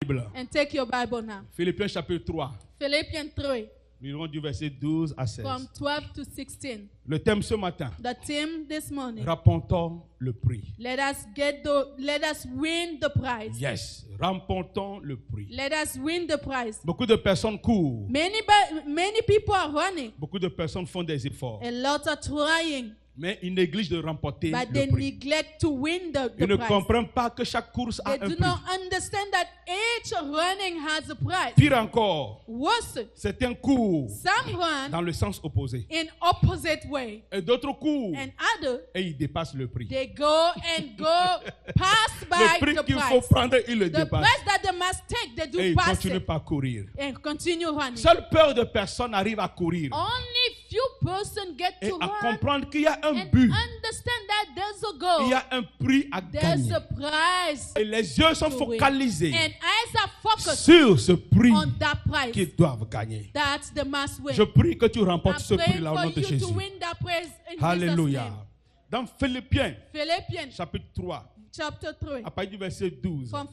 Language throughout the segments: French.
And take your Bible now. Philippiens chapitre 3. Philippians 3. Nous irons du verset 12 à 16. From 12 to 16. Le thème ce matin. The theme this morning. Remportons le prix. Let us win the prize. Yes, remportons le prix. Let us win the prize. Beaucoup de personnes courent. Many people are running. Beaucoup de personnes font des efforts. A lot are trying. Mais ils négligent de remporter but le they prix. neglect to win the Ils ne prize. comprennent pas que chaque course a They un do prix. not understand that each running has a prize. Pire encore, Worse, certains courent some run dans le sens opposé. in opposite way. Et d'autres courent And others, et ils dépassent le prix. they go pass by Le prix the qu'il faut prize. prendre, ils le The dépassent. prize that they must take, they Et do ils pass continuent it par courir. and continue running. Seule peur de personnes arrive à courir Only few persons get et to à run comprendre qu'il y a un and but, understand that there's a il goal, y a un prix à there's gagner. a prize, Et les yeux sont to win. focalisés And eyes are focused sur ce prix on that prize qu'ils doivent gagner. that they must win. Je prie que tu remportes ce I'm praying prix-là au for nom de you Jésus. to win that prize in Jesus' Alléluia. name. Dans Philippiens, Philippians chapitre 3, chapter 3, à partir du verset 12, from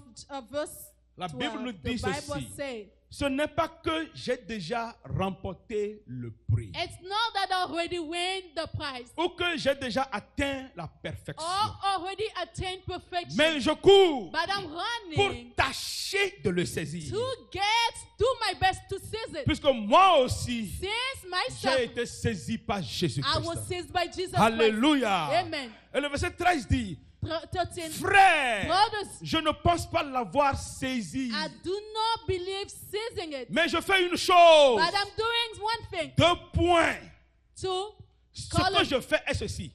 verse la 12, Bible nous the dit Bible ceci. says, Ce n'est pas que j'ai déjà remporté le prix it's not that I already win the prize ou que j'ai déjà atteint la perfection, or already attained perfection, mais je cours but I'm pour running tâcher de le saisir. to do my best to seize it. Puisque moi aussi, Since j'ai myself, été saisi par I was Jésus-Christ. seized by Jesus Christ. Alléluia. Amen. Et le verset 13 dit, 13. frère, Brothers, je ne pense pas l'avoir saisi, I do not believe seizing it, mais je fais une chose. but I'm doing one thing. 2 points. To Ce call que it, je fais est ceci.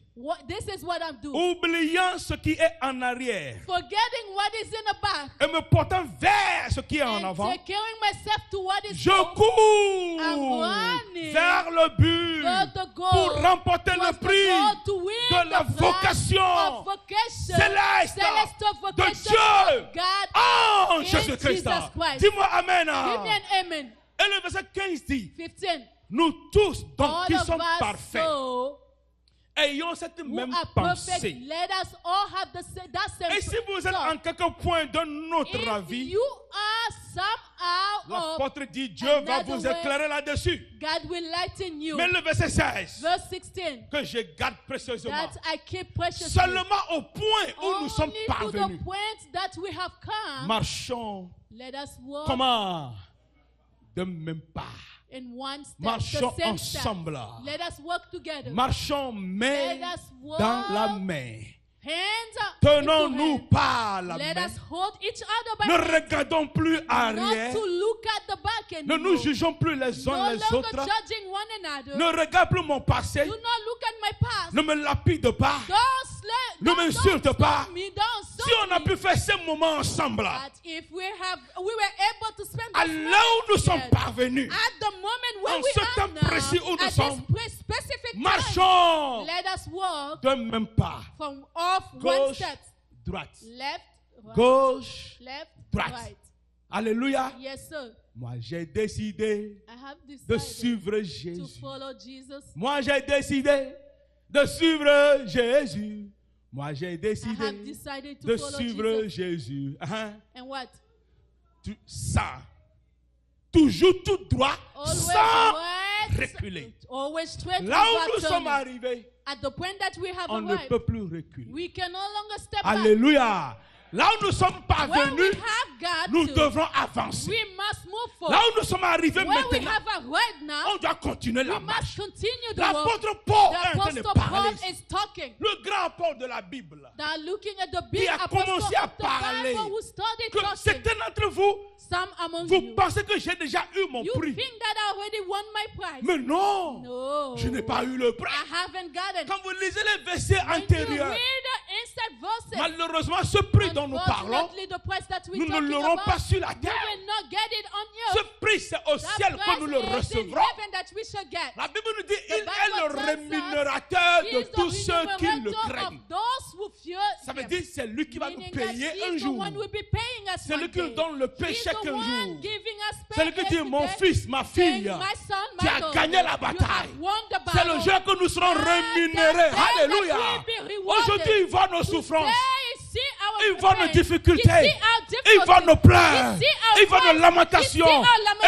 this is what I'm doing. Oubliant ce qui est en arrière Forgetting what is in the back et me portant vers ce qui est en and avant, carrying myself to what is je forward, cours I'm running vers le but toward the goal, pour remporter le towards the prix goal to win de la the prize vocation of vocation, céleste celestial de vocation Dieu of God en in Jésus-Christ. Jesus Christ. Dis-moi Amen. Give me an amen. Et le verset 15 dit, 15. nous tous donc All qui of sommes us parfaits, so ayons cette who même are perfect, pensée. let us all have that same Et si vous êtes thought. en quelque point d'un autre If avis, you are somehow of l'apôtre dit Dieu va another vous way, éclairer là-dessus. God will lighten you. Mais le verset 16, Verse 16. que je garde précieusement, That I keep preciously. seulement au point où nous sommes Only to the parvenus. point that we have come. Marchons Let us walk comment? De même pas. in one step. Marchons The same step. ensemble. Let us walk together. Marchons main Let us walk dans la main. Hands up. Tenons-nous into hand. par la Let main. us hold each other by Ne hand. regardons plus arrière. Not to look at the back Ne anymore. nous jugeons plus les No uns les longer autres. judging one another. Ne regarde plus mon passé. Do not look at my past. Ne me lapide pas. Ne m'insulte pas. Si on a pu faire ces moments ensemble, But if we were able to spend à this là où nous sommes together, parvenus, at the moment where en we ce are temps now, précis où nous at sommes, this specific time, marchons let us walk de même pas. from off one Gauche, step, droite. left, right, Gauche, left, droite. right. Alléluia. Yes, sir. Moi, j'ai décidé I have de decided suivre to Jésus. follow Jesus. Moi, j'ai décidé de suivre Jésus. Moi, j'ai I have décidé decided to de follow suivre Jesus. Jésus. Hein? And what? Ça. Toujours tout droit, Always sans right, reculer. always straight Là où without nous sommes turning. arrivés, At the point that we have on ne arrived, peut plus reculer. we can no longer step back. Alléluia. Là où nous sommes Where we parvenus, have got nous to, devrons avancer. we must move Là forward. où nous sommes arrivés Where we maintenant, have arrived now, on doit continuer we la must marche. continue the walk. L'apôtre Paul The est en train de Apostle Paul parler. is talking. Le grand Paul de la Bible. Now looking at the big a apostle commencé à of the parler Bible who started Que talking. certains d'entre vous, Some among vous you, pensez que j'ai déjà eu mon you prix. think that I already won my prize. Mais non, No, je n'ai pas eu le prix. I haven't gotten. Quand vous lisez les versets When you antérieurs, read the inside verses, malheureusement, ce prix dont nous parlons, unfortunately, the price that we're nous ne talking l'aurons about, pas sur la we terre. will not get it on Ce you. prix, c'est au That ciel que price nous le is in recevrons. heaven that we shall get. La Bible nous dit, The il est Bible le tells us rémunérateur He de is the tous ceux qui le remunerator craignent. of those who fear Ça veut him. dire c'est lui qui va nous Meaning that payer he un is the jour. one who will be paying us C'est one lui qui nous day. donne le pain He's chaque the one jour. giving us C'est lui qui dit, every mon day, fils, ma saying, fille, my son, my tu as daughter, gagné la you bataille. have won the C'est le battle. jour que nous serons That rémunérés. day that Alléluia. we'll be rewarded. Aujourd'hui, il voit nos souffrances. Today, see our Il voit nos difficultés. Il voit nos pleurs. Il voit nos lamentations.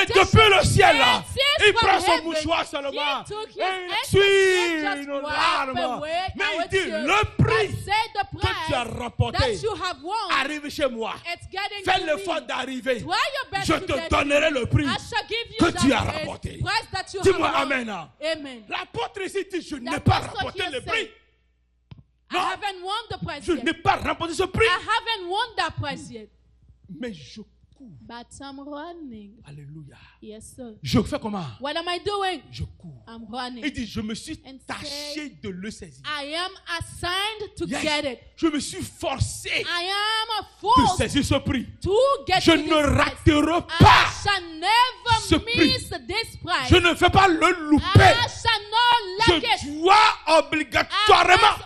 Et depuis le ciel, là, il prend son mouchoir seulement. Et il essuie nos larmes. Mais il dit, le prix que tu as remporté arrive chez moi. Fais l'effort d'arriver. Je te donnerai le prix que tu as remporté. Dis-moi amen. L'apôtre ici dit, je n'ai pas remporté le prix. Non, je n'ai pas remporté ce prix. Mais je cours. But I'm running. Alléluia. Yes, sir. Je fais comment? What am I doing? Je cours. I'm running. Il dit, je me suis tâché de le saisir. I am assigned to get it. Je me suis forcé I am de forced saisir ce prix. to get Je to ne this prize. raterai I pas shall never ce prix. miss this prize. Je ne vais pas le louper. I shall not lack it. Je dois obligatoirement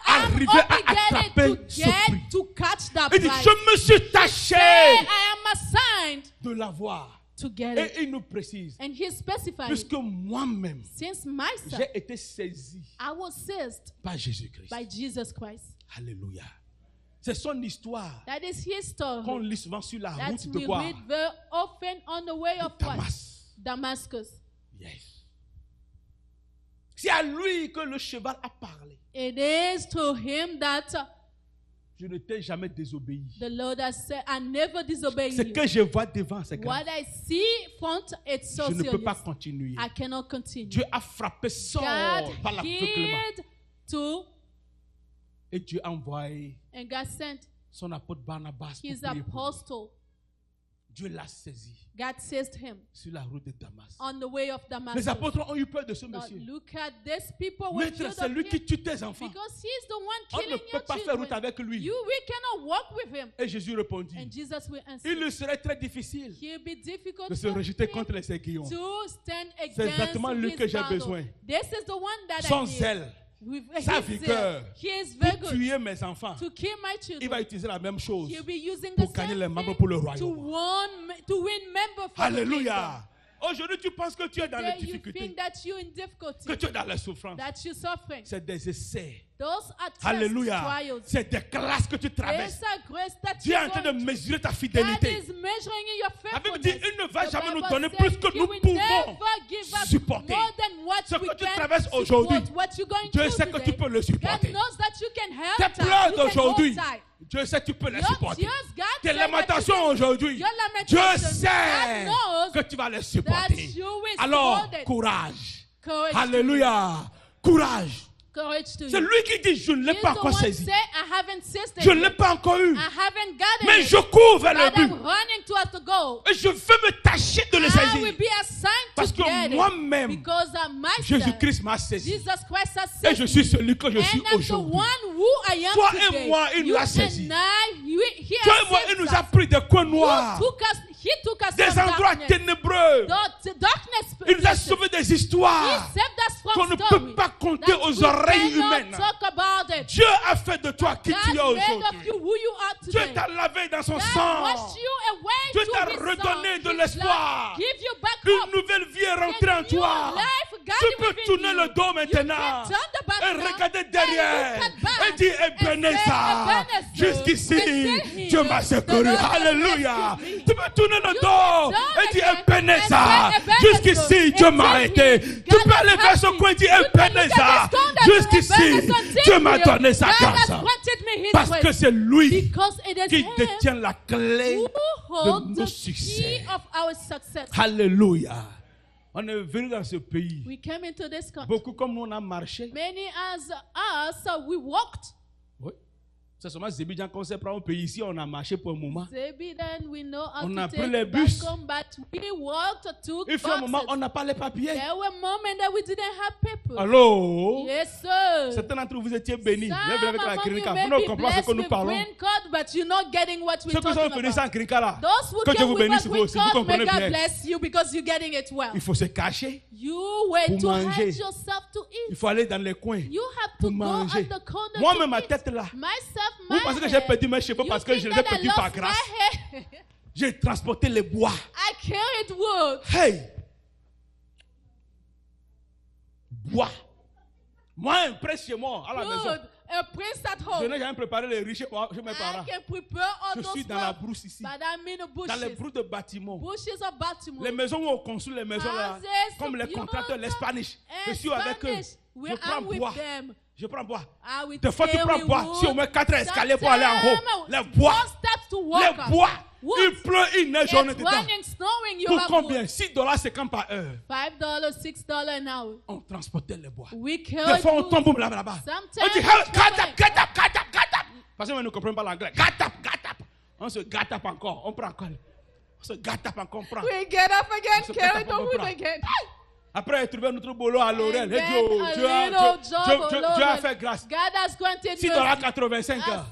arriver à attraper ce prix. To catch that Il dit, prize. je me suis tâché I am assigned de l'avoir. to get it. Et il nous précise, And he specified, puisque moi-même, since myself, j'ai été saisi I was seized par Jésus-Christ. by Jesus Christ. Alléluia. C'est son histoire That is his story. qu'on lit souvent sur la That route de we quoi? read very often on the way of what? Damas. Damascus. Yes. C'est à lui que le cheval a parlé. It is to him that Je ne t'ai jamais désobéi. the Lord has said, I never disobey Ce you. que je vois devant, c'est que What I see front, it's so je ne peux pas serious. continuer. I cannot continue. Dieu a frappé Saul God par l'aveuglement. healed to, Et Dieu a envoyé and God sent son apôtre Barnabas pour his prier pour lui. apostle. Dieu l'a saisi God seized him sur la route de Damas. on the way of Les Damascus. apôtres ont eu peur de ce Now, monsieur. look at these people were Maître, filled c'est of lui qui fear tue tes enfants. because he's the one On ne killing peut your pas faire route children. avec lui. We cannot walk with him. Et Jésus répondit, And Jesus will answer. il lui serait très difficile He'll be difficult de se for rejeter him contre les aiguillons. to stand C'est against exactement lui his que j'ai battle. besoin. This is the one that Son I need. zèle, With sa his vigueur, zeal. He is very pour good tuer mes enfants. to kill my Il children. va utiliser la même chose He'll be using the pour gagner same les membres thing pour le to royaume. win members for the Alléluia. Aujourd'hui, tu penses que tu es dans les kingdom. You difficultés, think that you're in difficulty, que tu es dans les souffrances. that you're suffering. C'est des essais. Those are tests, Alléluia. trials. C'est des classes que tu traverses. There's a grace that Dieu est en you're train de going mesurer ta God fidélité. is measuring your La Bible dit, faithfulness. il ne va The jamais nous Bible donner says plus que He nous will pouvons never give us supporter. more than what Ce we que tu can traverses aujourd'hui, support, what you're going Dieu through sait que tu today. peux le supporter. God knows that you can help Tes that. pleurs You can d'aujourd'hui, hold tight. Dieu sait que tu peux les Your supporter. tears, God Tes said that lamentations you can- aujourd'hui, Your Dieu lamentations, sait God knows que tu vas les that supporter. you will Alors, support it. courage. Courage to Alléluia. Courage. Courage to C'est you. lui qui dit, je ne l'ai He's pas the encore one saisi. say, I haven't seized it Je ne l'ai yet. pas encore eu. I haven't gotten Mais it. je cours vers le But I'm but. running towards the goal. Et je veux me tâcher de le I will saisir. be assigned Parce to que get moi-même, it. Because myself, Jésus-Christ m'a saisi. Jesus Christ has Et said je suis celui que je suis and I'm the aujourd'hui. one who I am Toi today. et moi, il nous You a saisi. and I, he Toi has et moi, saved il nous us. a pris des coins noirs, He took us des from endroits darkness. ténébreux. The darkness Il nous a places. sauvé des He histoires saved us from qu'on ne stories peut pas compter that aux we oreilles cannot humaines. talk about it. Dieu a fait de toi qui tu es God made of aujourd'hui. you who you are Dieu today. t'a lavé dans son God sang. washed you away Dieu to t'a his redonné son, de his l'espoir. blood. Give you back Une hope. nouvelle vie est rentrée en And new toi. life, God Tu peux within tourner you. le dos You maintenant can turn the back et now regarder and derrière look at back et dire and say, Ebenezer. Ebenezer. Jusqu'ici, And say, Dieu m'a the secouru. Lord has Alléluia. rescued me. Tu peux tourner le You dos can turn et dire again Ebenezer. and say, Ebenezer. Jusqu'ici, Dieu m'a And arrêté. say, Tu God peux has aller vers ce helped coin et me. dire You can look at Ebenezer. this corner and say, Jusqu'ici, Ebenezer, Dieu m'a until donné sa God has grâce. granted me his Parce grace. que c'est lui Because it is qui him détient la clé who de holds nos the succès. key of our success. Alléluia. On est venu dans ce pays. We came into this country. Beaucoup comme nous, on a marché. Many as us, we walked. Oui. C'est seulement Zébidjan qu'on s'est pris un pays ici, on a marché pour un moment. Maybe then we know how On to a pris take les bus. back home, but we walked, took Il fait un moment, buses. on n'a pas les papiers. There were moments that we didn't have people. Allô? Yes, sir. Certains d'entre vous étiez bénis. Some Vous avec la among clinique. you Vous may ne be comprenez pas ce blessed que nous with parlons. green card, but you're not getting what we're Ceux qui sont talking venus sans about. clinique là, Those who que Dieu came vous with bénisse a vous green aussi. Vous card, may comprenez God bien. bless you because you're getting it well. Il faut se cacher. You were Pour to manger. hide yourself to Il eat. faut aller dans les coins You have pour to go manger. at the corner Moi-même, to ma eat. tête là. Myself, Vous my pensez que j'ai hair. perdu mes cheveux You parce que think je les ai that I perdus par lost my grâce. hair? J'ai transporté les bois. I carried wood. Hey! Bois. Moi, un près chez moi, à la maison. Wood. a prince at Je home. n'ai jamais préparé les riches chez mes I parents. can prepare all Je suis those dans la wealth, brousse ici. but I'm in the Dans les bushes. brousses de bâtiments. Bushes of Baltimore. Les maisons où on construit les maisons là, Houses comme les built contracteurs, les Spanish. Je and suis avec eux. Spanish. Je prends I'm with bois. them. Je prends bois. I will Des fois, tu stay prends with bois. wood. Si au moins 4 escaliers pour aller en haut. Sometimes, Les bois. 4 steps to walk Les up. bois. Wood. Il pleut, il neige, on est It's dedans. running, snowing, you Pour have combien? wood. $6.50 par heure. $5, $6 an hour. On transportait les bois. We Des carry fois, on wood. tombe là-bas. Sometimes On dit, we're hey, get traveling. up, get up, get up, get up. Parce qu'on ne comprend pas l'anglais. Get up, get up. On se get up encore. On prend encore. On se get up encore. On prend. We get up again, On se carry get the up, on wood prend. again. Après, il a trouvé notre boulot à Laurel. And Il dit, then oh, a Dieu a- little Dieu- job Dieu- alone. Dieu a fait grâce. God has granted you $6.85.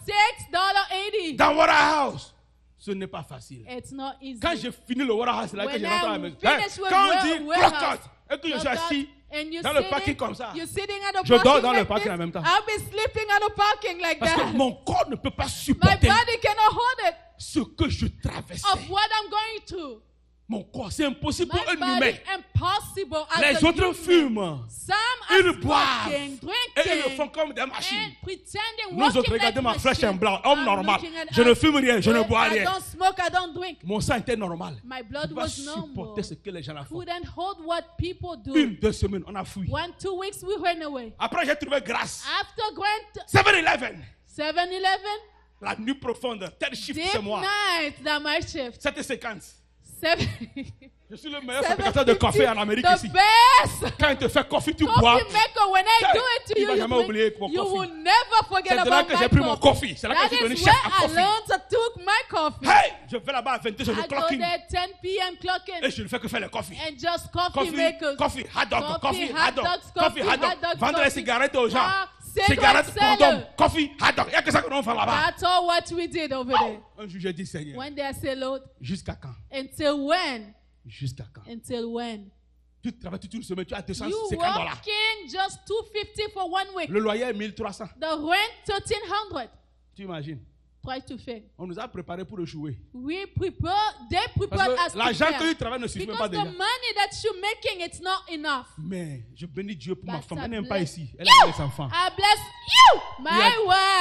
$6.80. Dans Warehouse. Ce n'est pas facile. It's not easy. Quand j'ai fini le Warehouse, là, que When je rentre à la I maison. finish with Quand on dit warehouse, clock out, et que je suis assis and you're dans le sitting- parking comme ça. You're sitting at the Je dors parking dans le like parking this. en même temps. I'll be sleeping at the parking like Parce que that. mon corps ne peut pas My supporter body cannot hold it ce que je traversais. of what I'm going through. Mon corps, c'est impossible My pour un body humain. impossible as Les a autres human. fument. Some Ils are boivent. smoking, Et ils le font drinking, comme des machines. and pretending Nous walking autres, regardez like ma flèche en machine. blanc, homme I'm normal. looking at Je ne us. fume rien, je ne bois I rien. don't smoke, I don't drink. Mon sang était normal. My Je blood ne peux pas was supporter normal. ce que les gens font. Couldn't hold what people do. 1-2 semaines, on a fui. 1-2 weeks we went away. Après, j'ai trouvé grâce. After Grant 7-Eleven. 7-Eleven, La nuit profonde. Tel chiffre, c'est deep moi. night, that my shift. 7,50. 7 Je suis le meilleur fabricateur de café en Amérique the ici. best Quand il te fait café, tu bois. coffee maker. When I do it to Tu you, vas you, jamais drink. oublier mon You coffee. will never forget C'est de là about que j'ai my pris mon coffee. coffee. C'est là que That je suis devenu is chef where à I coffee. learned to took my coffee. Hey, je vais là-bas à 22 heures, je I clock go in. there 10 p.m. clocking Et je ne fais que faire le coffee. and just coffee Coffee, makers. coffee, hot dog, coffee, hot dog, dogs, coffee, hot dog. Vendre les coffee. cigarettes aux gens. Ah, Cigarettes, cigarette condom, seller. coffee, hot dog. Il n'y a que ça que l'on fait là-bas. That's all what we did over there. Un jour, j'ai dit, Seigneur, One day I said, Lord, jusqu'à quand? until when? Jusqu'à quand? Until when? Tu travailles toute une semaine, tu as You $250. working just $250 for 1 week. Le loyer est 1300. The rent $1,300. Tu imagines? Try to think. On nous a préparé pour échouer. We prepare. They prepared Parce us que to l'argent fail. que tu travailles ne suffit même pas Because the déjà. money that you're making, it's not enough. Mais je bénis Dieu pour ma But femme. I Elle n'aime pas bless ici. Elle you. a des enfants. I bless you, my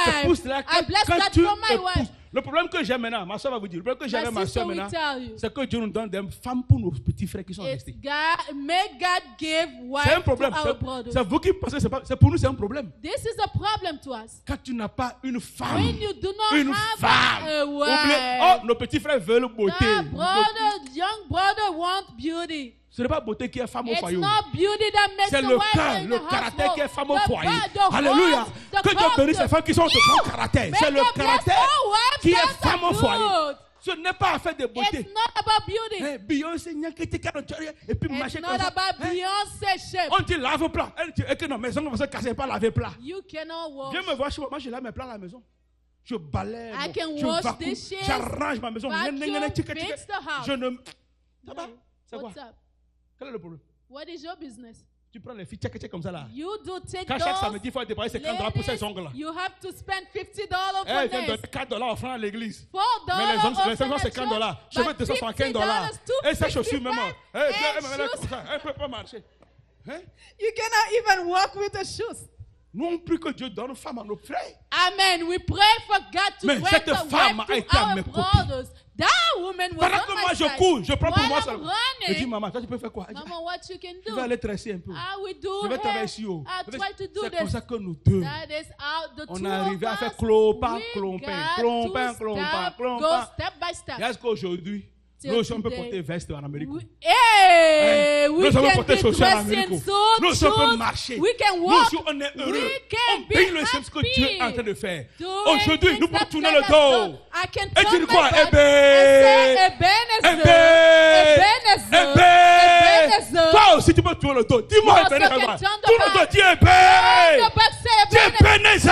C'est pour wife. cela I bless quand God tu for my épouses- wife. le problème que j'ai maintenant, ma soeur va vous dire, le problème que j'ai My avec ma sister soeur will maintenant, tell you. c'est que Dieu nous donne des femmes pour nos petits frères qui sont It's restés. God. Make God give C'est un wife problème. to our brothers. C'est vous qui pensez, c'est pour nous, c'est un problème. This is a problem to us. Quand tu n'as pas une femme, When you do not une have femme, a oubliez, wife, oh, nos petits frères veulent beauté. the brother, young brother want beauty. Ce n'est pas beauté qui est femme au It's foyer. not beauty that makes C'est the le wife cœur, in le the caractère qui est household. femme au foyer. The Alléluia. heart, the Que Dieu bénisse ces femmes qui sont de bon caractère. May C'est le God bless caractère all wives qui est that femme au are foyer. good. Ce n'est pas affaire de beauté. It's not about beauty. Hey, Beyoncé, et puis It's marcher not comme ça. about Hein? Beyoncé shape. On dit lave plat. Elle dit que non, maison va se casser, pas laver plat. You cannot wash. Viens me voir chez moi. Moi, je lave mes plats à la maison. Je balaye. I can je wash vacuum, dishes, j'arrange ma maison. vacuum, Tica, tica. fix the house. Je ne. Ça va? Yeah. C'est quoi? What's up? Quel est le problème? What is your business? Tu prends les filles, tchèque comme ça là. You do take Quand chaque those samedi, il faut dépenser $50 pour ces ongles là. you have to spend $50 Eh, for viens donner this. $4 offrant à l'église. $4 Mais les hommes, off c'est in the $50. Je veux church, but $275. $50 Et ces chaussures même. Eh, viens, elle me met shoes. comme ça. Elle ne peut pas marcher. Hein? You cannot even walk with the shoes. Nous on prie que Dieu donne une femme à nos frères. Amen. We pray for God to Mais grant cette a femme wife a to été à our mes côtés. brothers. That woman was Pendant on que my moi je side. cours, je prends pour While moi I'm seul. Je dis, running, maman, toi tu peux faire quoi? Elle dit, Mama, what you can je do? vais aller tresser un peu. I will do Je vais travailler hair. ici haut. I try to do C'est comme this. ça que nous deux, That is how the on two est arrivé of à faire us, clopin, we clompin, got clompin, to clompin, go clompin. step by step. Est-ce qu'aujourd'hui, Till nous aussi on peut today. porter veste en Amérique? Hey, we Nous sommes can portés be chaussures en dressed Amérique. in suits, Nous aussi on peut shoes. marcher. We can Nous walk. aussi on est heureux. We can On be paye le ce que Dieu est en train de happy. faire. Doing Aujourd'hui, nous things pouvons that tourner God le has dos. done. I can Et turn tu dis my quoi? back Eh ben, and say, Ebenezer. Toi aussi tu peux tourner le dos. Dis-moi You also Ebenezer. can turn the Tourne le dos, back. dis Ebenezer. The back say, Dis Ebenezer.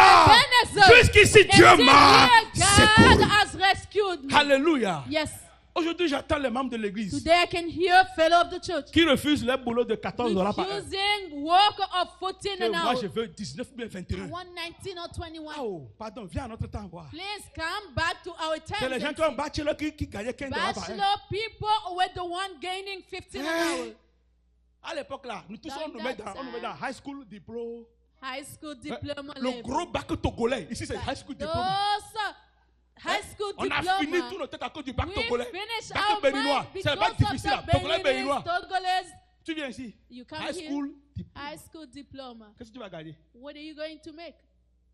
Ebenezer. Jusqu'ici And Dieu say, m'a here God secouru. has rescued me. Alléluia. Yes. Aujourd'hui, j'attends les membres de l'église Today I can hear fellow of the church qui refusent leur boulot de $14 par heure. refusing work of 14 Que an moi, hour. je veux 19 ou bien 21. 119 or 21. Oh, pardon, viens à notre temps voir. Please come back to our C'est time. les gens qui ont bachelor qui gagnaient $15 par heure. Bachelor people were the one gaining 15 an hour. À l'époque là, nous tous Dans on nous met that dans high school diplôme. High school diploma Le gros bac togolais. Ici, c'est high school diploma. High school On a diploma. fini tout notre tête à cause du bac togolais. Finished Bac our béninois. mind C'est un bac because difficile. of the Togolais béninois. Togolese. Tu viens ici. You come High here. school diploma. High school diploma. Qu'est-ce que tu vas gagner? What are you going to make?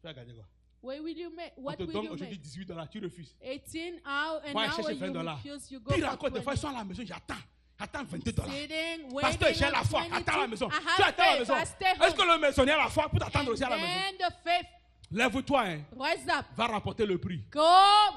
Tu vas gagner quoi? What will you make? On What te will donne you aujourd'hui make? $18. Tu refuses. 18 hours an Va hour chercher you $20. refuse, you go Pire for encore, des fois, ils 20. sont à la maison. J'attends $22. Sitting, Pasteur, waiting j'ai on la foi. 22. Attends à la maison. I Tu have attends à la faith, maison. I stay Est-ce que home. le maisonnier a la foi pour t'attendre aussi à la And maison? then the faith, Lève-toi, hein. rise up. Va rapporter le prix. Go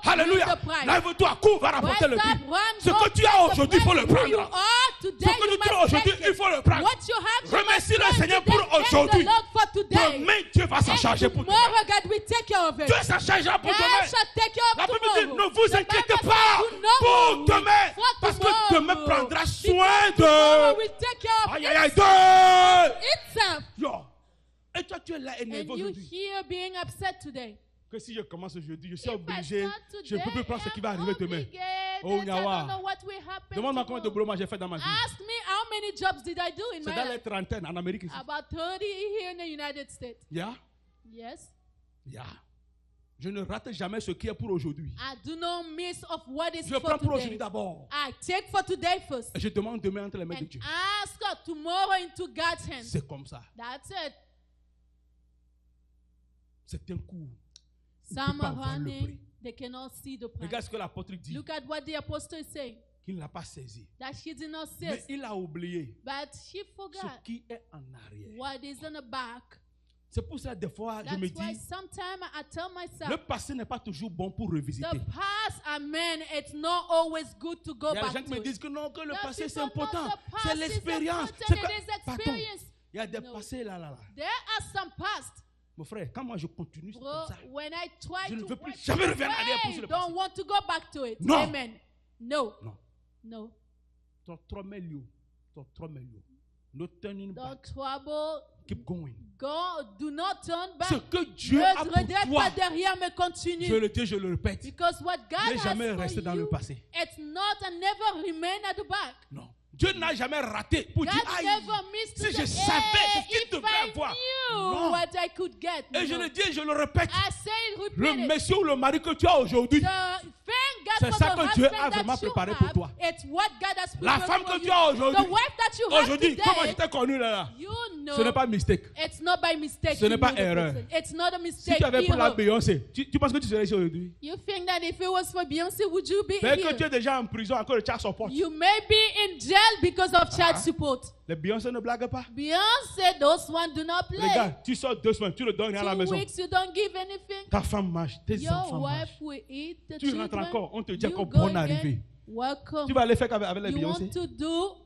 Alléluia. with the prize. Lève-toi, cours, va rapporter le Rise prix. up, run, Ce go que tu take as the aujourd'hui, il faut le prize. Who you prendre. are today, Ce que you tu as must aujourd'hui, take il it. faut le prendre. What you have, you Remercie must le take Seigneur today. pour Thank aujourd'hui. the Lord for today. Demain, Dieu va s'en charger And pour toi. tomorrow, God will take care of it. Dieu s'en chargera pour God demain. shall take care La of Bible dit, tomorrow. ne vous The inquiétez Bible pas says, "Do not pour worry demain. for Parce que tomorrow. demain prendra soin Tomorrow de... will take care of Aïe, aïe, aïe, itself. Yo. Et toi, tu es là énervé And you aujourd'hui. here being upset today. Que si je commence aujourd'hui, je suis If I obligé, start je ne peux plus today, prendre ce qui va I'm arriver demain. obligated. Oh, I Nyawa. don't know what will happen Demande-moi combien de tomorrow. boulot moi j'ai fait dans ma vie. Ask me how many jobs did I do in C'est my dans les life? trentaines en Amérique ici. About 30 here in the United States. Yeah? Yes. Yeah. Je ne rate jamais ce qui est pour aujourd'hui. I do not miss of what is Je for prends pour aujourd'hui today. d'abord. I take for today first. Et je demande demain entre les mains de And Dieu. ask God tomorrow into God's hands. C'est comme ça. That's it. C'est un coup. Some pas are voir le running, prix. they cannot see the price. Regarde ce que l'apôtre dit. Look at what the apostle is saying. Qu'il ne l'a pas saisi. That she did not Mais see, il a oublié but she ce forgot qui est en arrière. what is in the back. C'est pour ça, des fois, je That's me why dis, sometimes I tell le myself, passé n'est pas toujours bon pour the revisiter. past, amen, it's not always good to go Il y a des gens back qui me to disent it. que non, que le The passé c'est people know important. the past C'est is l'expérience. important, C'est it pas- is Pardon. experience. Il y a des No. passés là. There are some past. Mon frère, quand moi je continue Bro, comme ça, when I try je ne to veux plus work jamais this revenir en arrière pour way, sur le don't passé. want to go back to it. Non. Amen. No. Non. No. Ton 3000 lieux. Ton 3000 lieux. No turning Don't back. trouble. Keep going. Go. Do not turn Ce back. que Dieu Ne a pour regarde toi, pas derrière, mais je continue. le dis, je le répète. Because what God Ne has jamais for rester dans le you, passé. it's not and never remain at the back. Non. Dieu n'a jamais raté pour God dire, aïe, never missed si to je say, savais hey, ce qu'il if devrait I avoir. knew Non. what I could get. Et je No. le dis et je le répète. I say it, Le repeat it. monsieur ou le mari que tu as aujourd'hui, Thank God c'est for ça the que Dieu husband a that vraiment you préparé pour have. toi. It's what God has La prepared femme for que you. tu as aujourd'hui, The wife that you have aujourd'hui, today, comment je t'ai connu là, you know, ce n'est pas mistake. it's not by mistake. Ce n'est you pas know the erreur. person. It's not a Si mistake. tu avais pris la Hero. Beyoncé, tu penses que tu serais ici aujourd'hui? You think that if it was for Beyonce, would you be Peut-être que here? tu es déjà en prison encore de child support. You may be in jail because of child support. Les Beyoncé ne blaguent pas. Beyonce, those ones do not play. Regarde, tu sors 2 semaines, tu le donnes à la 2 maison. weeks, you don't give anything. Ta femme marche, tes Your enfants wife marchent. will eat the Tu rentres children. encore, on te dit You encore go bonne again. arrivée. Welcome. Tu vas aller faire avec les You Beyoncé. want to do,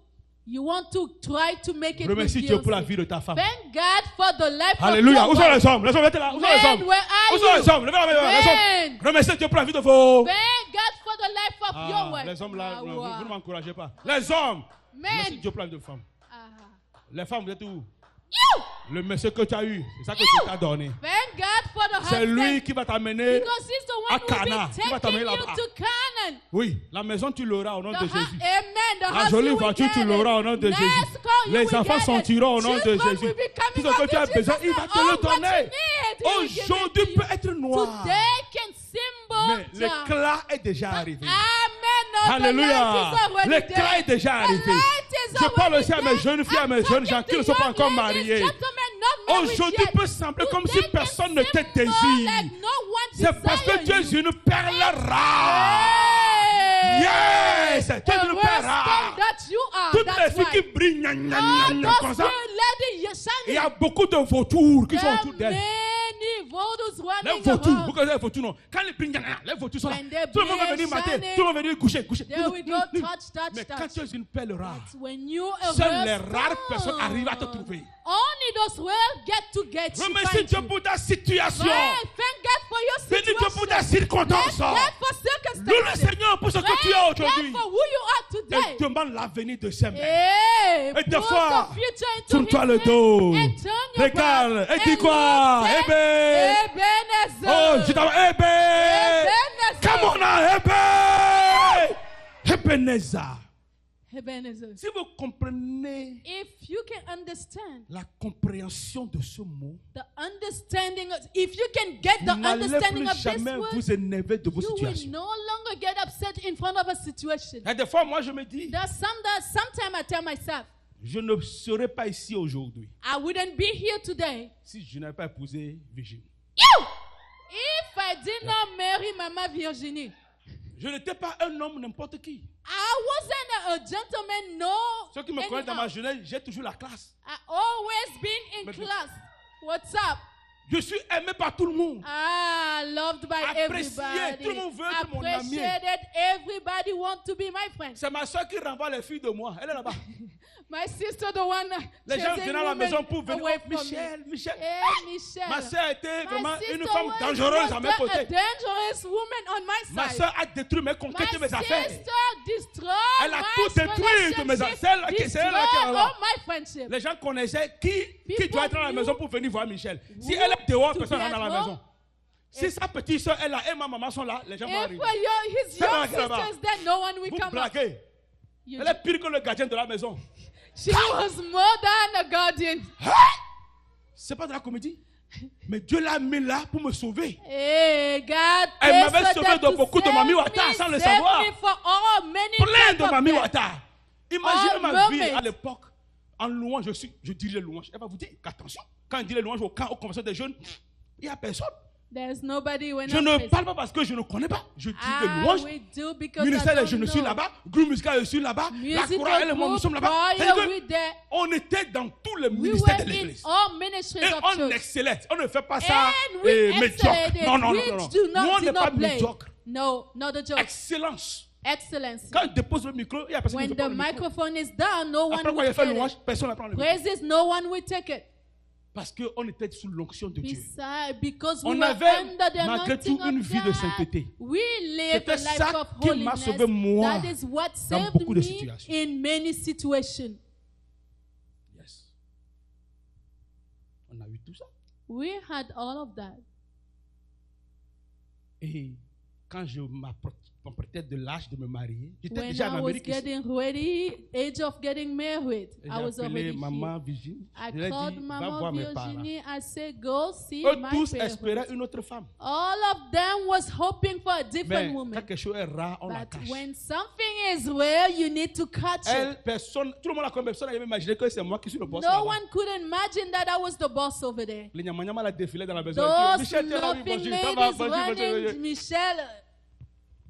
you want to try to make it with Remercie Dieu pour la Beyonce. vie de ta femme. Thank God for the life Alléluia. of Où your sont wife. les hommes? Les hommes, mettez là. Où sont les Men, hommes? where are Où sont les you? hommes? Levez la main, les hommes. Men. Remerciez Dieu pour la vie de vos... Thank God for the life of your Ah, wife. les hommes là, Ah, vous wow. ne m'encouragez pas. Les hommes. Remercie Men. Dieu pour la vie de femmes. Ah. Les femmes, vous êtes où? You. Le monsieur que tu as eu, c'est ça que tu t'as donné. Thank God for the C'est lui husband. qui va t'amener. Because he's the à one who will Cana. be Qui va taking t'amener you là-bas. to Canaan. Oui, la maison tu l'auras au nom de Jésus. Amen. The La house jolie you will voiture, tu get l'auras it. au nom de Nice Jésus. car, you Les will enfants get sortiront au it. nom de Children Jésus. will be Tout coming ce que up tu as in besoin, Jesus' il va name. te le All what you donner. need, he will give it Aujourd'hui to you. peut être noir. Today can Mais symbol. l'éclat est déjà arrivé. Amen. Alléluia. L'éclat est déjà arrivé. Je parle aussi à mes jeunes filles, à mes jeunes gens qui ne sont pas encore mariés. Aujourd'hui peut sembler comme si personne ne te désire. C'est parce que tu es une perle rare. Yes, tu es une perle rare. Toutes les filles qui brillent comme ça, il y a beaucoup de vautours qui sont autour d'elles. Les vautours, vous connaissez les vautours, non? Quand les brillent, les vautours sont là. Tout le monde va venir mater, tout le monde va venir coucher. Mais quand tu es une perle rare, seules les rares personnes arrivent à te trouver. Only those will get you. Remercie Dieu pour ta situation. Thank God for your Bénis Dieu pour ta situation. circonstance. Thank God for Loue le circumstances. Seigneur pour ce que tu as Thank aujourd'hui. God for who you are Et today. demande l'avenir de ses mains. Hey, Et des put fois, the future into tourne-toi his le hand dos. and turn your Regarde. back Et dis and quoi? look Eh ben. Oh, je t'en eh ben. Come on now, eh ben. Ebenezer. Ebenezer. Si vous comprenez If you can understand la compréhension de ce mot, the understanding, if you can get the vous n'allez understanding plus of this jamais word, vous énerver de vos you will situations. no longer get upset in front of a situation. Et des fois, moi, je me dis, Sometimes I tell myself, je ne serai pas ici aujourd'hui I wouldn't be here today si je n'avais pas épousé Virginie. if I did not marry Mama Virginie. Je n'étais pas un homme n'importe qui. I wasn't a gentleman, no. Ceux qui me connaissent dans ma jeunesse, j'ai toujours la classe. I always been in Mais- class. What's up? Je suis aimé par tout le monde. Loved by Apprécié. everybody. Tout le monde veut être mon ami. Appreciated. Everybody want to be my friend. C'est ma soeur qui renvoie les filles de moi. Elle est là-bas. My sister, the one Les gens chasing viennent à la women maison pour venir. away Oh, from Michel, me. Michel. Hey, Michelle. Ma soeur était My vraiment sister une femme was dangereuse à mes a côtés. dangerous woman on my Ma side. soeur a détruit mes conquêtes et mes My affaires. sister destroyed Elle a my tout détruit de mes relationship, affaires. C'est elle là qui est destroyed là. all my friendship. Les gens connaissaient qui People doit être à la knew maison pour venir voir Michel. Si who elle est dehors, to personne be n'est dans at la home. maison. Si sa petite soeur est là et ma maman sont là, les gens vont If arriver. his C'est là young qu'elle va. sister is there, no one will Vous come up. blaguez. You- Elle est pire que le gardien de la maison. She was more than a guardian. C'est pas de la comédie. Mais Dieu l'a mis là pour me sauver. Hey, God, Elle placed m'avait her sauvé there de to beaucoup de save Mami me, Wata sans le save savoir. me for all, many Plein types de of Mami death. Wata. Imaginez All ma vie moments. à l'époque. En louange, je dis les louanges. Elle va vous dire qu'attention, quand je dis les louanges au camp, aux conversations des jeunes, il n'y a personne. There's nobody when Je I'm ne praising. parle pas parce que je ne connais pas. Je dis des louanges. We do because Ministère I des jeunes, don't je suis know. là-bas. Groupe musical, je suis là-bas. La Musical chorale, elle et moi, nous group, sommes là-bas. choir, C'est-à-dire que we there. on était dans tous les We ministères were de in l'église. all ministries Et of on church. excellait. On ne fait pas ça And we médiocre. excellated. Non, non, We non, non. do Nous, on not, n'est do pas not play. médiocre. No, not a joke. Excellence. Excellence. Quand je dépose le micro, il n'y a personne qui When veut the prendre le micro. microphone is down, no one Après quand will il fait get louange, it. personne ne prend le micro. Praises, no one will take it. Parce qu'on était sous l'onction de Dieu. Because we On were avait under the malgré anointing tout une of vie de God. sainteté. We live a C'était life ça of qui m'a holiness. sauvé moi That is what dans saved beaucoup de me situations. in many situations. Yes. On a eu tout ça. We had all of that. Et quand je m'apprêtais de l'âge de me marier, j'étais When déjà en I was Amérique. Ici. getting ready, age of getting married, Et I was j'ai appelé already maman here. Virginie. I Je lui ai called dit, va Mama voir mes parents. Virginie. I said, go see Eux my tous parents. espéraient une autre femme. All of them was hoping for a Mais different quand woman. quelque chose est rare, on la But cache. when something is rare, you need to catch it. Elle, personne, tout le monde a comme personne n'avait imaginé que c'est moi qui suis le boss. No là-bas. one could imagine that I was the boss over there. Les nyama la défilé dans la maison. Those Michel, tiens là, oui, loving bonjour, ça va, ladies running, Michelle.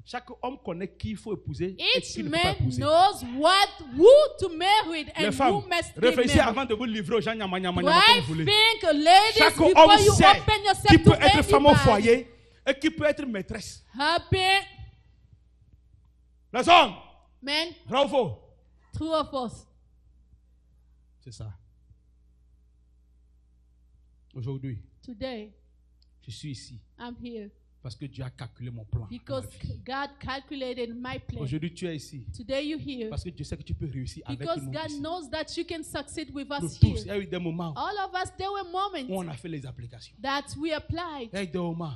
Chaque homme connaît qui il faut épouser et Each qui il ne faut pas man épouser. knows who to marry Les and femmes, who must be réfléchissez married. avant de vous livrer aux gens nyama comme Right? vous voulez. Think, ladies, Chaque before homme you sait open qui yourself peut to être femme au anybody. foyer et qui peut être maîtresse. Happy Les hommes, men, vrai ou faux? true or false? C'est ça. Aujourd'hui, Today, je suis ici I'm here parce que Dieu a calculé mon plan. because God calculated my plan. Aujourd'hui, tu es ici Today you're here parce que Dieu sait que tu peux réussir avec because nous. God Ici. knows that you can succeed with Nous us tous, il y here. a eu des moments All of us, there were où moments on a fait les applications. that we applied. Il y a eu des moments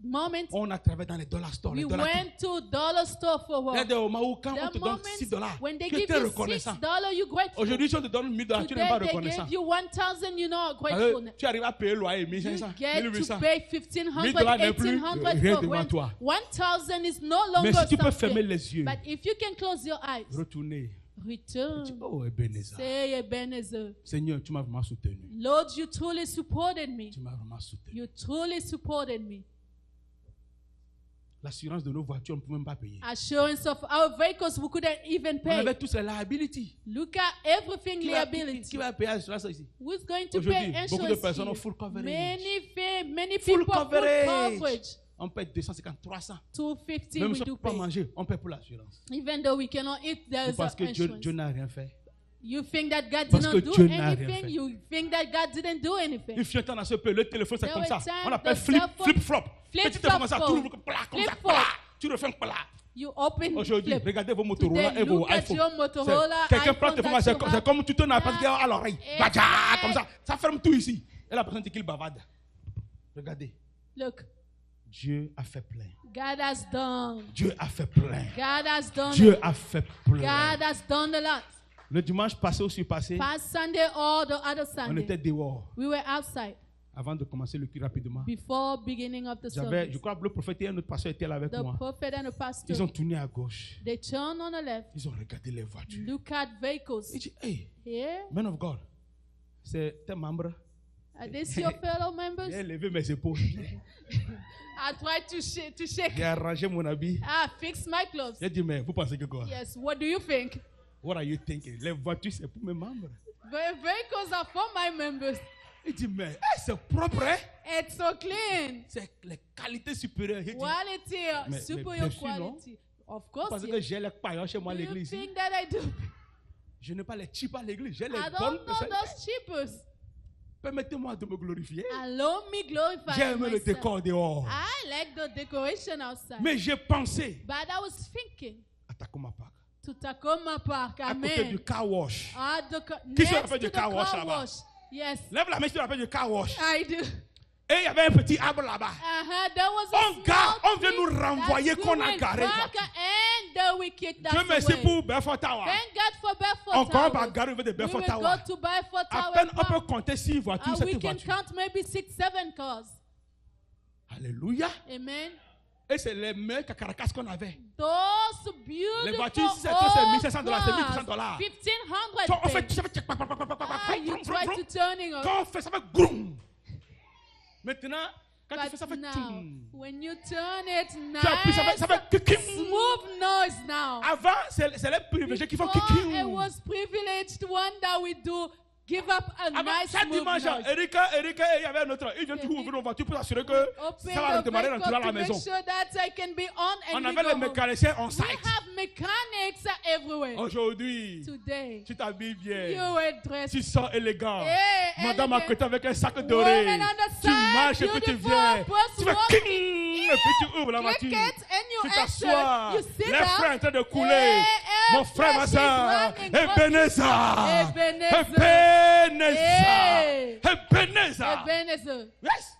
Moments où on a travaillé dans les dollar stores. we Les dollar went to dollar store for Il y a work. des moments où quand on The te donne moments $6, when they tu give es you reconnaissant. $6, you grateful. Aujourd'hui, si on te donne $1000, tu n'es Today pas they reconnaissant. gave you 1,000, you're not Parce grateful. que tu arrives à payer le loyer You 1500, get 1800. to pay 1,500, $1,000 n'est plus 1,800 rien for devant rent. toi. 1,000 is no Mais longer si tu peux something. fermer les yeux, But if you can close your eyes, retourner. return. Oh, Ebenezer. Say Ebenezer. Seigneur, tu m'as vraiment soutenu. Lord, you truly supported me. Tu m'as vraiment soutenu. You truly supported me. L'assurance de nos voitures, on ne peut même pas payer. Assurance of our vehicles, we couldn't even On avait pay. tous les liability. Look at everything Qui liability. va payer l'assurance ici? Who's going to Aujourd'hui, pay beaucoup de insurance personnes ont here? full coverage. Many Full people full coverage. coverage. On paie 250, 300. 250 Même we si on do ne peut pas pay. manger, on paie pour l'assurance. Even though we cannot eat, there's Parce que insurance. Dieu n'a rien fait. You think that God Parce que didn't do Dieu n'a rien anything? fait. You think that God didn't do anything? Il fut temps dans ce pays, le téléphone c'est There comme were ça. times On appelle the flip, cell phone- flip-flop. Flip Petit information, flop tout phone. le monde, comme Flip ça, phone. tu refais plat. You open Aujourd'hui, flip. regardez vos Motorola Today, et vos look at iPhones. your Motorola, Quelqu'un prend iPhone tes that informations, you c'est have. comme tu tournes la partie à l'oreille. It's Badja, like- comme ça. Ça ferme tout ici. Et la personne dit qu'il bavarde. Regardez. Look, Dieu a fait plein. God has done. Dieu a fait plein. God has done. Dieu a fait plein. God has done a lot. Le dimanche passé ou surpassé, Past Sunday or the other on était Sunday, dehors. we were outside Avant de commencer le culte rapidement. before beginning of the Je service. crois que le prophète et un autre pasteur étaient là avec The moi. prophet and the pastor, Ils ont tourné à gauche. they turned on the left, Ils ont regardé les voitures. look at vehicles. Ils disent, hey, Here, man of God, c'est tes membres. are these your fellow members? J'ai levé mes épaules. I tried to shake. J'ai arrangé mon habit. Fix my clothes. J'ai dit, mais vous pensez que quoi? Yes, what do you think? What are you thinking? Les voitures, c'est pour mes membres. The vehicles are for my members. Il dit, mais c'est propre, hein? It's so clean. C'est les qualités supérieures. Il dit, Quality, Mais superior bien sûr, non? quality. Of parce course, que yes. j'ai les paillons chez moi à Do you l'église. think that I do? Je n'ai pas les cheap à l'église. J'ai les I bonnes. don't know those cheapers. Permettez-moi de me glorifier. Allow me glorify J'ai aimé le myself. décor dehors. I like the decoration outside. Mais j'ai pensé But I was thinking à Tacoma Park, to Tacoma Park. à côté du Amen. car wash. At the Qui se next rappelle to du the car wash car là-bas? wash. Yes, Lève la main si tu te rappelles du car wash. I do. Et il y avait un petit arbre là-bas. There was a On garde, small on vient nous tree renvoyer that qu'on we a went garé. back and we kicked that Dieu merci away. pour Belfort Tower. Thank God for Belfort Encore on va Tower. garer au niveau de We Belfort will Tower. go to Belfort À Tower peine on Park. peut compter 6 voitures, We 7 can voitures. count maybe 6, 7 cars. Alléluia. Amen. Et c'est les meilleurs cacaracas qu'on avait. Those beautiful Les voitures, si c'est old 1500$, c'est cars, 1500$. $1,500. On fait, ça fait, You try to turning on. quand on fait, ça fait groum. Maintenant, quand tu fais ça, But fait now, tchoum. when you turn it Tu appuies, ça fait nice, kikim. smooth noise now. Avant, c'est les privilégiés qui font Before, kikim. it was privileged one that we do give up a nice Chaque smooth dimanche, noise. Erika, et il y avait un autre. Ils viennent toujours ouvrir nos voitures pour assurer que Open ça va the redémarrer vehicle dans la to maison. make sure that I can be on and On we avait go les home. mécaniciens on We site. have mechanics everywhere. Aujourd'hui, Today, tu t'habilles bien. you were dressed. Tu sens élégant. Hey, Madame à elegant. côté avec un sac doré. Woman on the Tu side, marches et puis tu beautiful, viens. plus Tu fais walking. king, et puis tu ouvres la Click voiture. it and you Tu enter. t'assois. You sit Les down. freins en train de couler. Hey, Mon frère, ma she's soeur. running. Ebenezer. Ebenezer. Hey. Ebenezer. Ebenezer. Yes.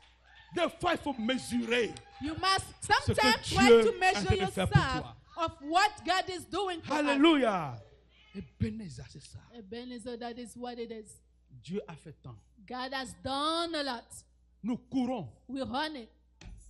Des fois, il faut mesurer. You must Ce que sometimes try Dieu to est en measure train de faire pour yourself toi. of what God is doing for us. Alléluia. Ebenezer, c'est ça. Ebenezer, that is what it is. Dieu a fait tant. God has done a lot. Nous courons, We run it.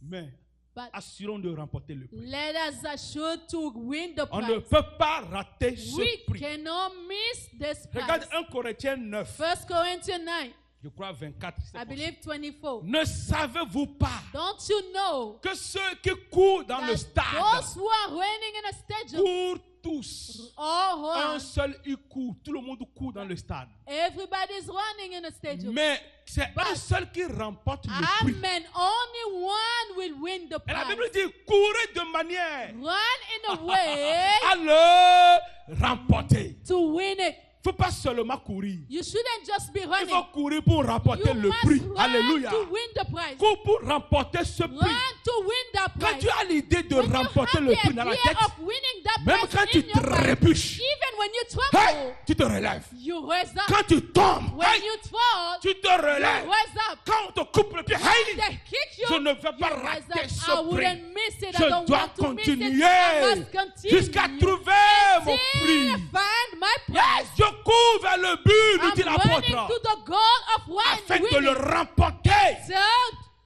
mais But assurons de remporter le prix. let us assure to win the On ne prize. peut pas rater ce We prix. cannot miss this Regarde prize. 1 Corinthiens 9, 1 Corinthians 9, je crois 24. c'est I possible. believe 24. Ne savez-vous pas Don't you know que ceux qui courent dans le that stade those who are running in a stadium courent tous? all Un run? seul il court, tout le monde court dans le stade. Everybody's running in a stadium. Mais c'est un seul qui remporte le prix. Amen. Only one will win the Et la prize. Bible dit courez de manière Run in a way à le remporter. to win it. Il ne faut pas seulement courir. You shouldn't just be Il running. faut courir pour remporter You le must prix. run Alléluia. to win the prize. Cours pour remporter ce Run prix. to win that Quand prize. tu as l'idée de When you remporter have le the prix dans la idea tête, of winning that même prize quand tu in your te mind, répuches, even when you hey, tremble, tu te relèves. you raise up. Quand tu tombes, When hey, you fall, tu te you relèves. raise up. Quand on te coupe le pied, hey, They kick you, je ne vais pas you raise rater up. ce I prix. wouldn't miss it. I Je don't dois want to miss it. I continuer must continue jusqu'à trouver mon till prix. I find my prize. Yes, je cours vers le but, nous dit I'm running l'apôtre, to the goal of afin de winning. le remporter. So,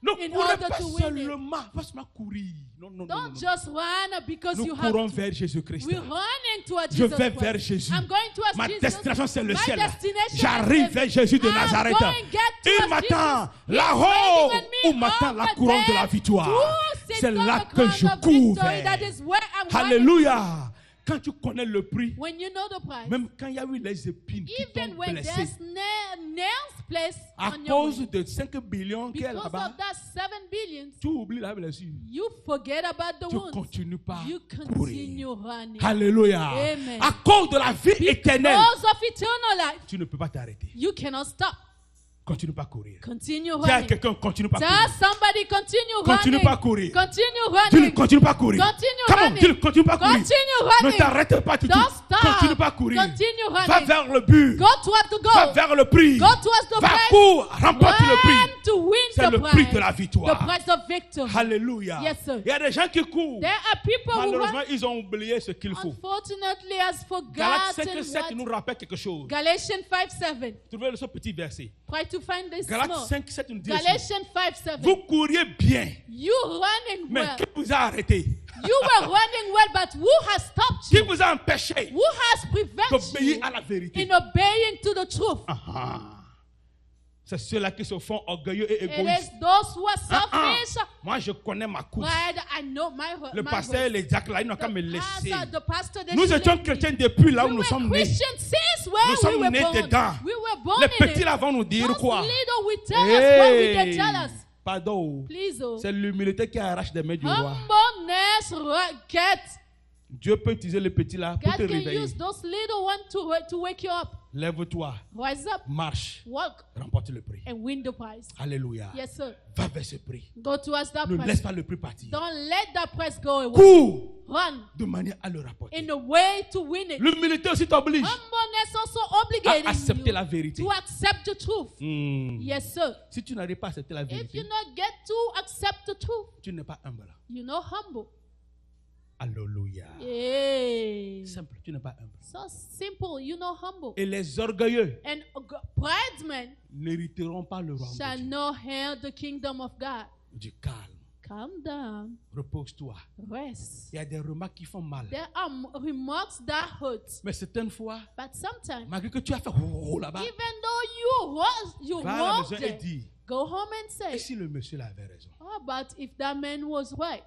Ne in courez order pas to win it. seulement, pas seulement courir. Non, non, non, non, Don't non. just run because Nous you have courons to. vers Jésus-Christ. We're running towards Je Jesus vais Christ. vers Jésus. I'm going towards Ma Jesus. destination, c'est le My ciel. destination J'arrive is vers Jésus de I'm Nazareth. going get Il towards m'attend Jesus. là-haut He's waiting on me où m'attend la over couronne de la there. victoire. Who sits C'est on là the que crown je of cours victory? That vers. is where I'm running. Alléluia. Quand tu connais le prix, When you know the price, même quand il y a eu les épines qui even t'ont when blessé, there's nails placed à on your cause way, de 5 billions qui est because là-bas, of that 7 billions, tu oublies la blessure. you forget about the Tu wounds. continues pas You courir. continue running. Alléluia. Amen. À cause de la vie éternelle, Because of eternal life, tu ne peux pas t'arrêter. you cannot stop. Continue pas à courir. Continue Dis à running. quelqu'un, continue pas à Tell courir. somebody continue Continue running. pas à courir. Continue Dis-le, running. continue pas à courir. Continue Come on, running. dis-le, continue pas à courir. Continue Ne running. t'arrête pas du tout. Don't stop. Continue pas à courir. Continue Va running. vers le but. Go towards the Va goal. vers le prix. Go towards the Va, prize. cours, remporte le prix. Run to win C'est the le prize. prix de la The victoire. prize of victory. Alléluia. Yes, sir. Il y a des gens qui courent. There are people who Malheureusement, run, ils ont oublié ce qu'il faut. unfortunately has Galates forgotten 5:7 nous what. rappelle quelque chose. Galatians 5:7. Trouvez ce petit verset. Try to find this Galates small. 5:7 nous dit ceci. Galatians 5:7. Vous couriez bien, You running mais well. qui vous a arrêté? You were running well, but who has stopped Qui you? vous a empêché Who has prevented d'obéir you à la vérité? in obeying to the truth? C'est ceux-là qui se font orgueilleux et It égoïstes. is those who are selfish. Moi, je connais ma course. Pride, I know Le my pasteur et race. les diacres, là, ils n'ont qu'à me laisser. The pastor, they Nous should étions let me. chrétiens depuis là où We nous were sommes nés. Christians since Nous where we sommes were nés born. dedans. We were born Les in petits it. là vont nous dire Those quoi? little will tell us what we can tell us. Pardon. Please, oh. C'est l'humilité qui arrache des mains du roi. Humbleness, get. Dieu peut utiliser les petits là pour te God can réveiller. use those little ones to wake you up. Lève-toi, Rise up, marche, walk, remporte le prix. and win the prize. Alléluia. Yes, sir. Va vers ce prix. Go towards that Ne prize. laisse pas le prix partir. Don't let that prize go away. Cours Run de manière à le rapporter. in a way to win it. L'humilité aussi t'oblige Humbleness also à obligating accepter you la vérité. to accept the truth. Hmm. Yes, sir. Si tu n'arrives pas à accepter la If vérité, you not get to accept the truth, tu n'es pas humble. you're not humble. Alléluia. Yeah. Simple, tu n'es pas humble. So simple, you're not humble. Et les orgueilleux And pridesmen n'hériteront pas le royaume shall de Dieu. not inherit the kingdom of God. Du calme. Calm down, Repose-toi. rest. Il y a des remarques qui font mal. There are remarks that hurt, Mais certaines fois, but sometimes, malgré que tu as fait là-bas, even though you va à la walked maison et there, dis, go home and et say, si le monsieur là avait raison? "How about if that man was right?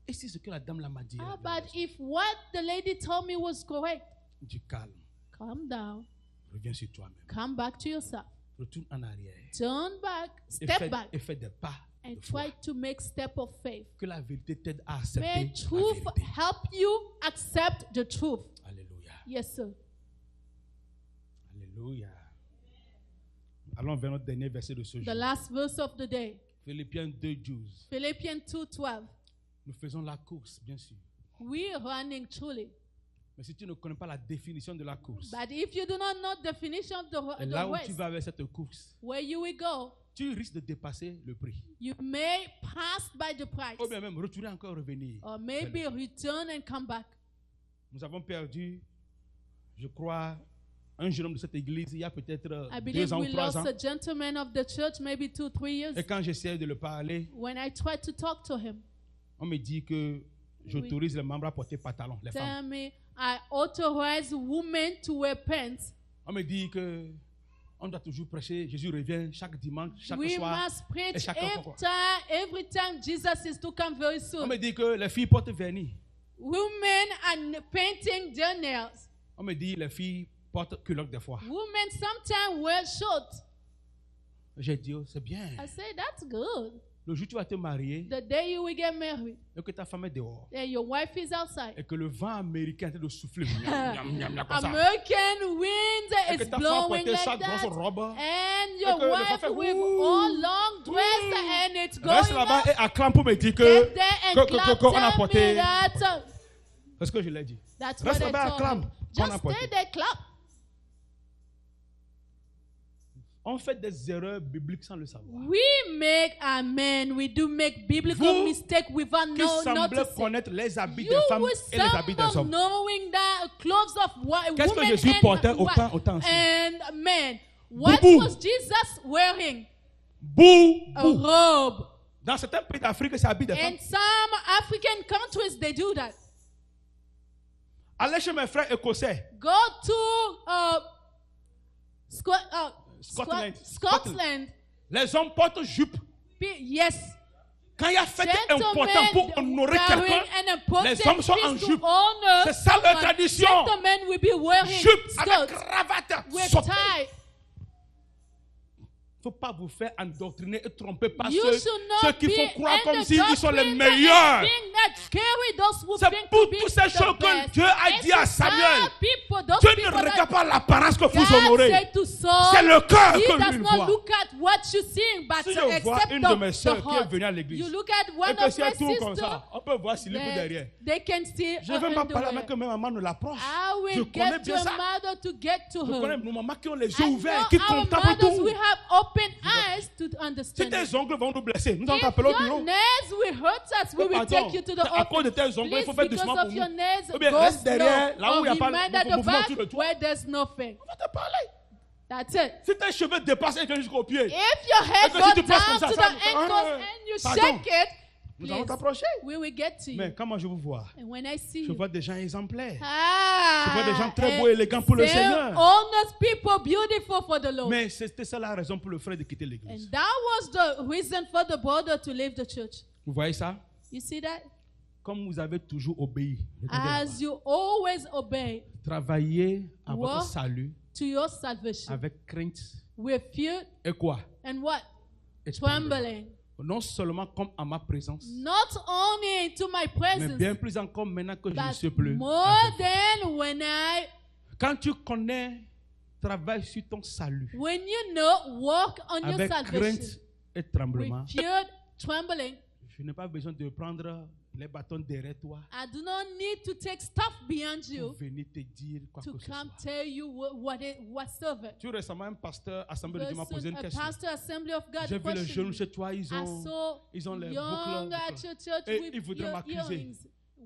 Et si ce que la dame là m'a dit? How elle avait about raison? if what the lady told me was correct?" Du calme. Calm down, Reviens sur toi-même. come back to yourself, Retourne en arrière. turn back, Et step back, fais des pas and de foi. try to make step of faith. Que la vérité t'aide à accepter May la truth vérité. help you accept the truth. Alléluia. Yes, sir. Alléluia. Allons vers notre dernier verset de ce The jour. last verse of the day, Philippiens 2:12. Philippians 2:12. Nous faisons la course, bien sûr. We are running truly. Mais si tu ne connais pas la définition de la course, But if you do not know the definition of et the là où tu race, vas avec cette course, where you will go, tu risques de dépasser le prix. you may pass by the price, Ou bien même retourner encore revenir. or maybe return and come back. Nous avons perdu, je crois, un jeune homme de cette église il y a peut-être I believe 2 ans ou we 3 lost ans. a gentleman of the church maybe 2-3 years. Et quand j'essayais de le parler, When I tried to talk to him, on me dit que j'autorise les membres à porter pantalon, les femmes. tell me I authorize women to wear pants. On me dit que on doit toujours prêcher, Jésus revient chaque dimanche, chaque We soir. must preach et chaque fois. every time Jesus is to come very On soon. me dit que les filles portent vernis. Women are painting their nails. On me dit les filles portent culotte des fois. Women sometimes wear shorts. J'ai dit, oh, c'est bien. I say that's good. Le jour où tu vas te marier The day you will get married et que ta femme est dehors and your wife is outside. et que le vent américain est en train de souffler comme ça. American wind Et que is ta femme blowing portait sa like grosse that. robe. And que your le wife fait with ouh, all long dress and it's going Reste là-bas up. et acclame pour me dire que Get there and clap, qu'on a tell me porté. that. C'est ce que je l'ai dit. That's Reste what I là-bas, told acclame. him. Qu'on a Just porté. stay there, clap. On fait des erreurs bibliques sans le savoir. We make, amen, we do make biblical Vous mistakes without Qui semblez noticing. connaître les habits You des femmes will et les habits des stumble hommes. knowing that clothes of Qu'est-ce que women Jésus and portait au temps ancien? and men. What Boubou. was Jesus wearing? A Boubou. robe. Dans certains pays d'Afrique, c'est habit des femmes. In some African countries, they do that. Allez chez mes frères écossais. Go to Scotland. Scotland. Les hommes portent jupe. Yes. Quand il y a fête importante pour honorer quelqu'un, les hommes sont en jupe. C'est ça leur tradition. Gentlemen will be wearing Jupe avec skirts cravate. with Sauté. tie. Il ne faut pas vous faire endoctriner et tromper par You ceux should not qui font be croire comme in the s'ils sont les doctrine meilleurs. and think that carry those who C'est think pour to be toutes ces the choses que best. Dieu a It's dit à to Samuel. tell people, those Dieu ne people that regarde pas l'apparence que vous God honorez. said to Saul, C'est le cœur he que does lui not voit. look at what you see, but Si je vois accept une de mes the soeurs qui est heart. venue à l'église, You look at one et que of si my elle tourne comme sisters, ça, on peut voir s'il est then derrière. they can see Je ne veux her pas parler underwear. avec que même maman ne l'approche. I Je will connais get bien your ça. mother to get to Je connais her. nos mamans qui ont les I yeux know ouverts, qui our contemplent mothers, tout. we have open eyes to Si understand. tes it. ongles vont nous blesser, nous allons If t'appeler au your bureau. nails will hurt us, we will Pardon, take you to the à cause de office. tes ongles, il faut Please, faire because doucement pour of nous. your nails, Ou bien go reste derrière, slow. là où il Or n'y a pas remind at le the mouvement back autour de toi. where there's nothing. On va te parler. That's it. Si tes cheveux dépassent et que jusqu'au pied, If your head Et que si tu goes passes down comme ça, to ça- the ankles and you Pardon. shake it, nous allons please, t'approcher. we will get to Mais you. comment je vous vois? And when I see Je you, vois des gens exemplaires. Je ah, vois des gens très beaux et élégants pour le they're Seigneur. honest people, beautiful for the Lord. Mais c'était ça la raison pour le frère de quitter l'église. And that was the reason for the brother to leave the church. Vous voyez ça? You see that? Comme vous avez toujours obéi, regardez As you always obey là-bas. Travaillez à votre What? salut to your salvation avec crainte with fear et quoi? and what? Et Trembling. non seulement comme à ma présence, Not only into my mais presence, bien plus encore maintenant que je ne but suis plus. more avec vous. than when Quand tu connais, travaille sur ton salut when you know, walk on your avec salvation crainte et tremblement. with fear, trembling. Je n'ai pas besoin de prendre les bâtons derrière toi I do not need to take stuff beyond pour you venir te dire quoi to que ce come soit. tell you whatsoever. Tout récemment, un pasteur Assemblée de Dieu m'a posé une A question. pastor Assembly of God J'ai vu les questioned jeunes me. chez toi, ils I ont saw les young boucles. at your church Et with ils voudraient m'accuser. earrings.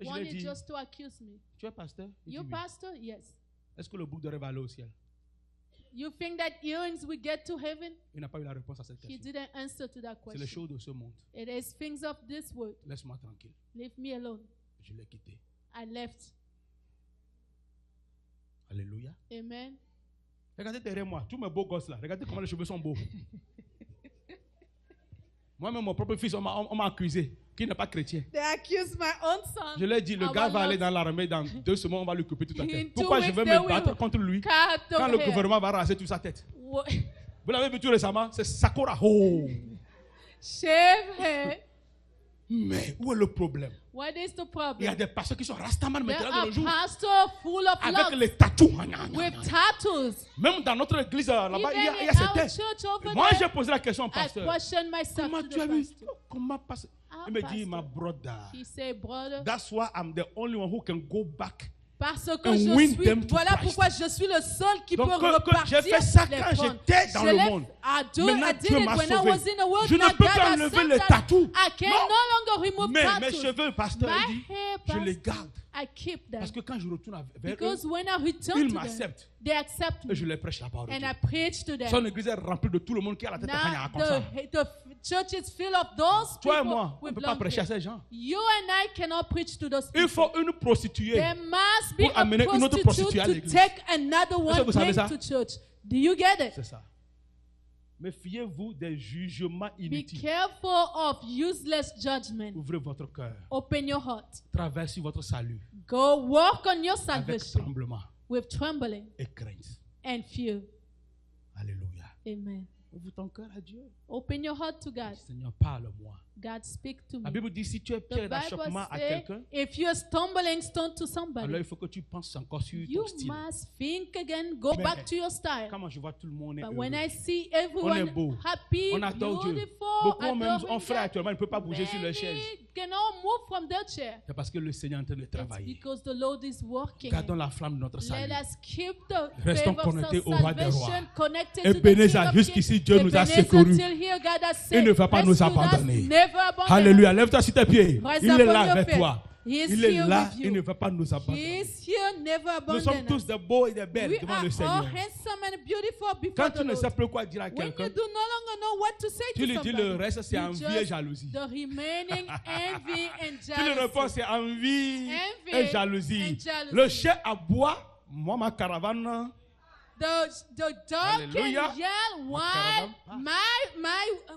Et je Wanted lui ai dit, just to accuse me. tu es pasteur? Il dit You oui. pastor? Yes. Est-ce que le bouc devrait aller au ciel? You think that earrings will get to heaven? Il n'a pas eu la réponse à cette He question. didn't answer to that C'est les question. choses de ce monde. It is things of this world. Laisse-moi tranquille. Leave me alone. Je l'ai quitté. I left. Alléluia. Amen. Regardez derrière moi, tous mes beaux gosses là. Regardez comment les cheveux sont beaux. Moi-même, mon propre fils, on m'a accusé, qui n'est pas chrétien. They accused my own son. Je lui ai dit, le Our gars va Lord. aller dans l'armée, dans 2 semaines, on va lui couper toute la In tête. 2 Pourquoi je weeks, vais they me battre will contre lui cut quand the le hair. gouvernement va raser toute sa tête? Wo- Vous l'avez vu tout récemment, c'est Sakura. Oh. Shave hair. Mais où est le problème? What is the Il y a problem? des pasteurs qui sont rastaman There maintenant de are nos jours, pastors full of avec love les tatous. with tattoos. Même dans notre église là-bas, il y a Even in our certains. church over Moi, j'ai there, posé la question au I pasteur. questioned myself Comment to tu as the vu? pastor. Comment passer? Our Il me dit, pastor. my brother, He said, brother, that's why I'm the only one who can go back. parce que And je win suis, them to voilà Christ. pourquoi je suis le seul qui Donc, peut que repartir j'ai fait ça les quand prendre. j'étais dans Je le l'ai- monde. I Maintenant, did Dieu it m'a when I sauvé. was in the world. Je ne Now peux God pas has enlever saved les us. tatous. I can Non. no longer remove Mais mes tattoos. cheveux, pasteur, il My dit, hair, je les pastor, garde. I keep them. Parce que quand je retourne vers eux, Because when I return ils to them, m'acceptent. they accept Et me. je les prêche la parole de And Dieu. I preach to them. Son église est remplie de tout le monde qui a la tête à Now comme ça. the church is full of those Toi et people moi, on ne with peut pas blonde prêcher à hair. ces gens. You and I cannot preach to those Il people. faut une prostituée. There must be Pour a amener une autre prostituée à prostitute to l'église. take another que one vous savez bring ça? to church. Do you get it? C'est ça. Méfiez-vous des jugements Be inutiles. careful of useless judgment. Ouvrez votre cœur. Open your heart. Traversez votre salut Go walk on your avec salvation tremblement with trembling et crainte. and fear. Alléluia. Amen. Ouvre ton cœur à Dieu. Open your heart to God. Seigneur, parle-moi. God, speak to La me. Bible dit, si tu es The pierre Bible d'achoppement à says, quelqu'un, if you're stumbling stone to alors somebody, il faut que tu penses encore sur you ton style. must think again, go Mais back to your style. Comment je vois tout le monde est But when heureux. I see On est everyone beau. happy, On adore Dieu. beautiful, Beaucoup même adoring ont frère God, actuellement, ils ne peuvent pas bouger sur leur chaise. many cannot move from their chair. C'est parce que le Seigneur est en train de It's travailler. because the Lord is working. Gardons la flamme de notre Let salut. us keep the Restons favor of connectés au roi des rois. salvation connected Et to the Ebenezer, King of jusqu'ici, Kings. Dieu nous a Ebenezer, secourus. till here, God has Il ne va pas nous rescued us, abandonner. never abandon Alléluia. us. Lève-toi sur tes pieds. Rise Il up est on là your avec feet. toi. He is Il est here là. with Il you. ne va pas nous He abandonner. is here, never Nous sommes abandon tous us. des beaux et des belles We devant are le all Seigneur. handsome and beautiful before Quand the tu ne sais Lord. plus quoi dire à When you quelqu'un, do no longer know what to say tu to lui dis somebody, le reste, c'est you envie just- et jalousie. the remaining envy and Tu lui réponds, jealousy. c'est envie Envy et jalousie. and jealousy. Le chien aboie, moi ma caravane. The dog Alléluia. can yell while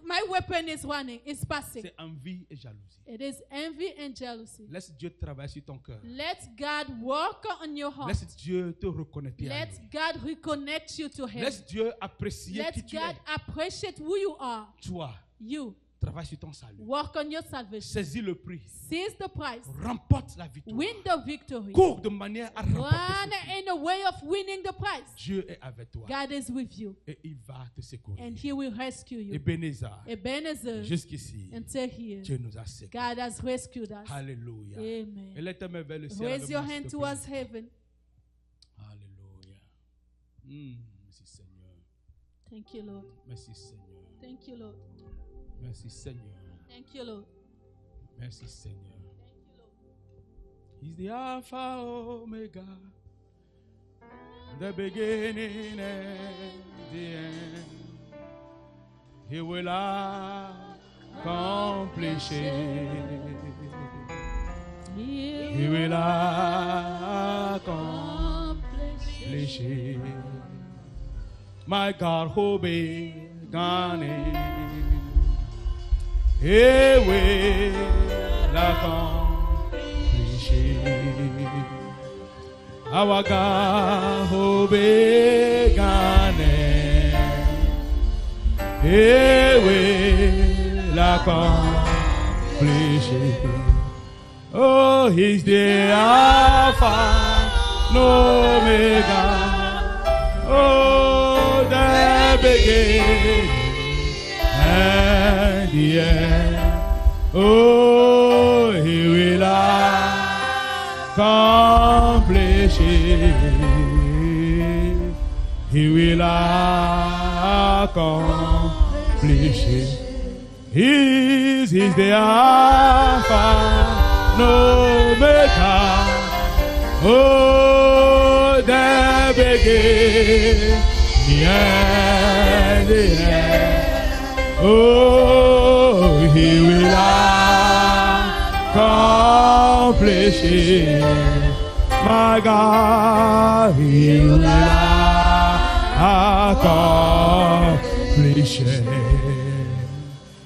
my weapon is running, is passing. C'est envie et jalousie. It is envy and jealousy. Laisse Dieu travailler sur ton cœur. Let God work on your heart. Laisse Dieu te reconnecter à Let lui. God reconnect you to Him. Laisse Dieu apprécier Let qui tu God es. appreciate who you are. Toi, You. Travaille sur ton salut. Work on your salvation. Saisis le prix. Seize the prize. Remporte la victoire. Win the victory. Cours de manière à remporter Run ce prix. in a way of winning the prize. Dieu est avec toi. God is with you. Et il va te secourir. And he will rescue you. Ebenezer, Jusqu'ici, until here, Dieu nous a secourus. God has rescued us. Alléluia. Amen. Et lève tes mains vers le ciel. Raise your avec moi, hand s'il te towards plaît. heaven. Alléluia. Merci Seigneur. Thank you, Lord. Merci Seigneur. Thank you, Lord. Merci Seigneur. Thank you, Lord. Merci Seigneur. He's the Alpha Omega, the beginning and the end. He will accomplish it. He will accomplish it. My God who began it, He will accomplish it. Our God who began it, He will accomplish it. Oh, He's the Alpha and Omega. Oh, the beginning and the end. Oh, He will accomplish it. He will accomplish it. He's the Alpha and Omega. Oh, the beginning and the end. Oh, He will accomplish it. My God, He will accomplish it.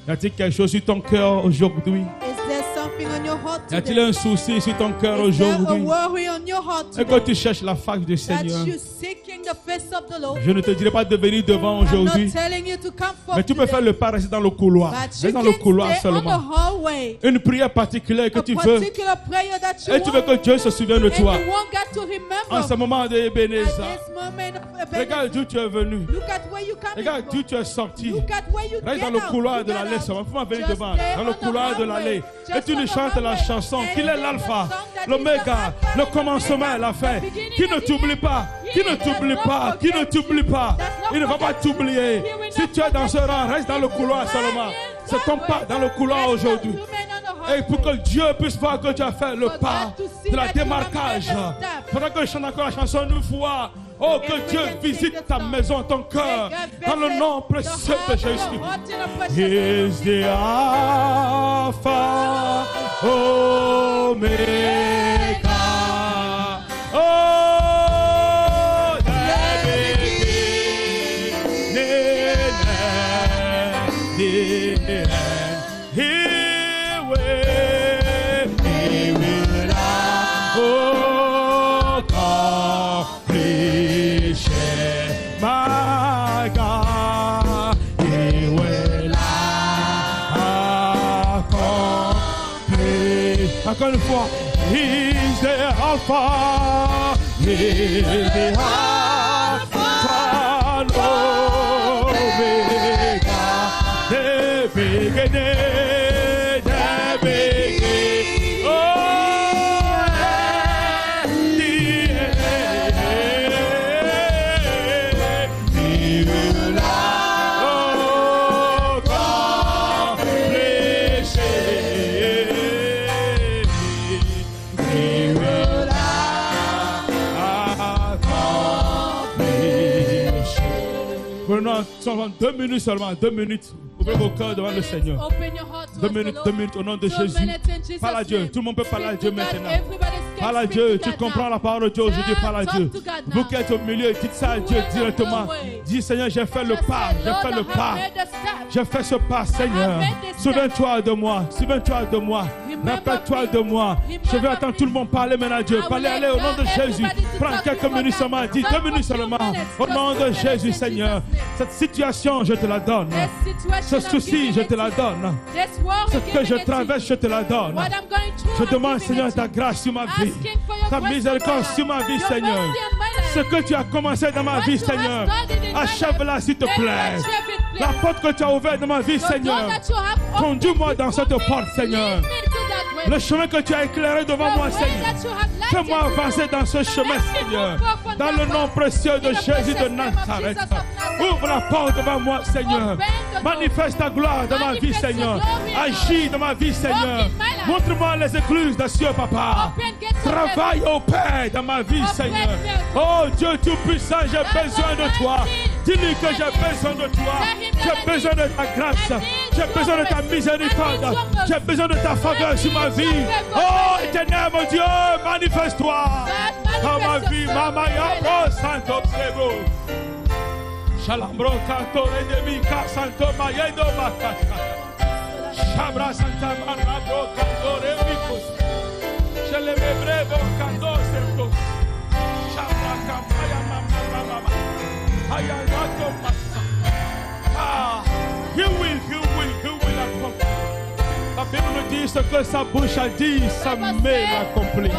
Y a-t-il quelque chose sur ton cœur aujourd'hui? Y a-t-il un souci sur ton cœur aujourd'hui? Et quand tu cherches la face du Seigneur, je ne te dirai pas de venir devant aujourd'hui, mais tu peux faire le pas, rester dans le couloir. Reste dans le couloir seulement. Une prière particulière que tu veux, et tu veux que Dieu se souvienne de toi. En ce moment de Ebenezer, regarde d'où tu es venu. Regarde d'où tu es sorti. Reste dans le couloir de l'allée seulement. Faut venir devant, dans le couloir de l'allée. Et tu nous chantes la chanson qu'il est l'alpha, l'oméga, le commencement et la fin. Qui ne t'oublie pas, qui ne t'oublie pas, qui ne t'oublie pas. Il ne va pas t'oublier. Si tu es dans ce rang, reste dans le couloir seulement. C'est ton pas dans le couloir aujourd'hui. Et pour que Dieu puisse voir que tu as fait le pas de la démarquage. Il faudra que je chante encore la chanson une fois. Oh, que Dieu visite ta maison, ton cœur, dans le nom précieux de Jésus. He's the Alpha, Omega. Oh, the beginning and the end. He will accomplish it. My God, He will accomplish. Encore une fois, He's the Alpha, He's the Alpha and Omega, the beginning, the beginning, oh, and the end. He will accomplish it. He will accomplish it. Prenons seulement 2 minutes seulement, 2 minutes. Ouvrez vos cœurs devant le Seigneur. 2 minutes au nom de Jésus. Parle à Dieu. Tout le monde peut parler à Dieu maintenant. Parle à Dieu. Tu comprends la parole de Dieu aujourd'hui. Parle à Dieu. Vous qui êtes au milieu, dites ça à Dieu directement. Dis Seigneur, j'ai fait le pas. J'ai fait le pas. J'ai fait ce pas, Seigneur. Souviens-toi de moi. Souviens-toi de moi. Rappelle-toi de moi. Je vais attendre tout le monde parler maintenant à Dieu. Parlez, allez, au nom de Jésus. Prends quelques minutes seulement. Dis 2 minutes seulement. Au nom de Jésus, Seigneur. Cette situation, je te la donne. Ce souci, je te la donne. Ce que je traverse, je te la donne. Je demande, Seigneur, ta grâce sur ma vie. Ta miséricorde sur ma vie, Seigneur. Ce que tu as commencé dans ma vie, Seigneur, achève-la, s'il te plaît. La porte que tu as ouverte dans ma vie, Seigneur, conduis-moi dans cette porte, Seigneur. Le chemin que tu as éclairé devant moi, Seigneur, fais-moi avancer dans ce chemin, Seigneur. Dans le nom précieux de Jésus de Nazareth. Ouvre la porte devant moi, Seigneur. Manifeste ta gloire dans ma vie, Seigneur. Agis dans ma vie, Seigneur. Montre-moi les écluses des cieux, Papa. Travaille au Père dans ma vie, Seigneur. Oh Dieu Tout-Puissant, j'ai besoin de toi. Dis-lui que j'ai besoin de toi. J'ai besoin de ta grâce. J'ai besoin de ta miséricorde. J'ai besoin de ta faveur sur ma vie. Oh Éternel, mon Dieu, manifeste-toi dans ma vie. Mama Yako Santo Sebo. Shalambro Canto Redemica Santo Mayendo Bakasa. Shabra Santa Marabro Canto Remicos. Shelemebrebo Canto Sento. Shabra Campaya Mama. Ayanato Masa. Ah, he will accomplir. La Bible nous dit ce que sa bouche a dit, sa main l'accomplit.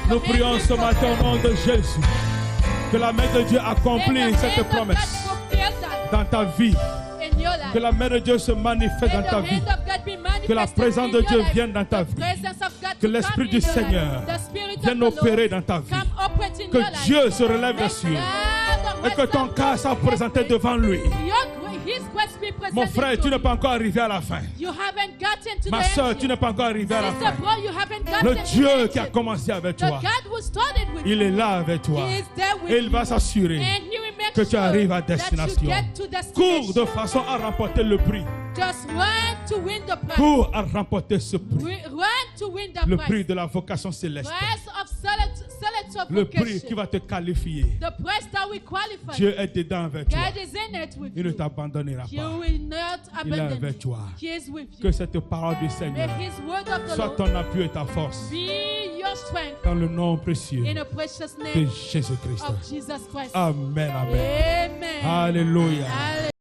Nous prions ce matin au nom de Jésus. Que la main de Dieu accomplisse cette promesse dans ta vie. Que la main de Dieu se manifeste dans ta vie. Que la présence de Dieu vienne dans ta vie. Que l'Esprit du Seigneur vienne opérer dans ta vie. Que Dieu se relève des cieux. Et que ton cas soit présenté devant lui. Mon frère, tu n'es pas encore arrivé à la fin. Ma soeur, tu n'es pas encore arrivé à la fin. Le Dieu qui a commencé avec toi, il est là avec toi. Et il va s'assurer que tu arrives à destination. Cours de façon à remporter le prix. Cours à remporter ce prix. Le prix de la vocation céleste. Le prix qui va te qualifier. Dieu est dedans avec toi. Il ne t'abandonnera pas. Il est avec toi. Que cette parole du Seigneur soit ton appui et ta force. Dans le nom précieux de Jésus-Christ. Amen. Amen. Alléluia.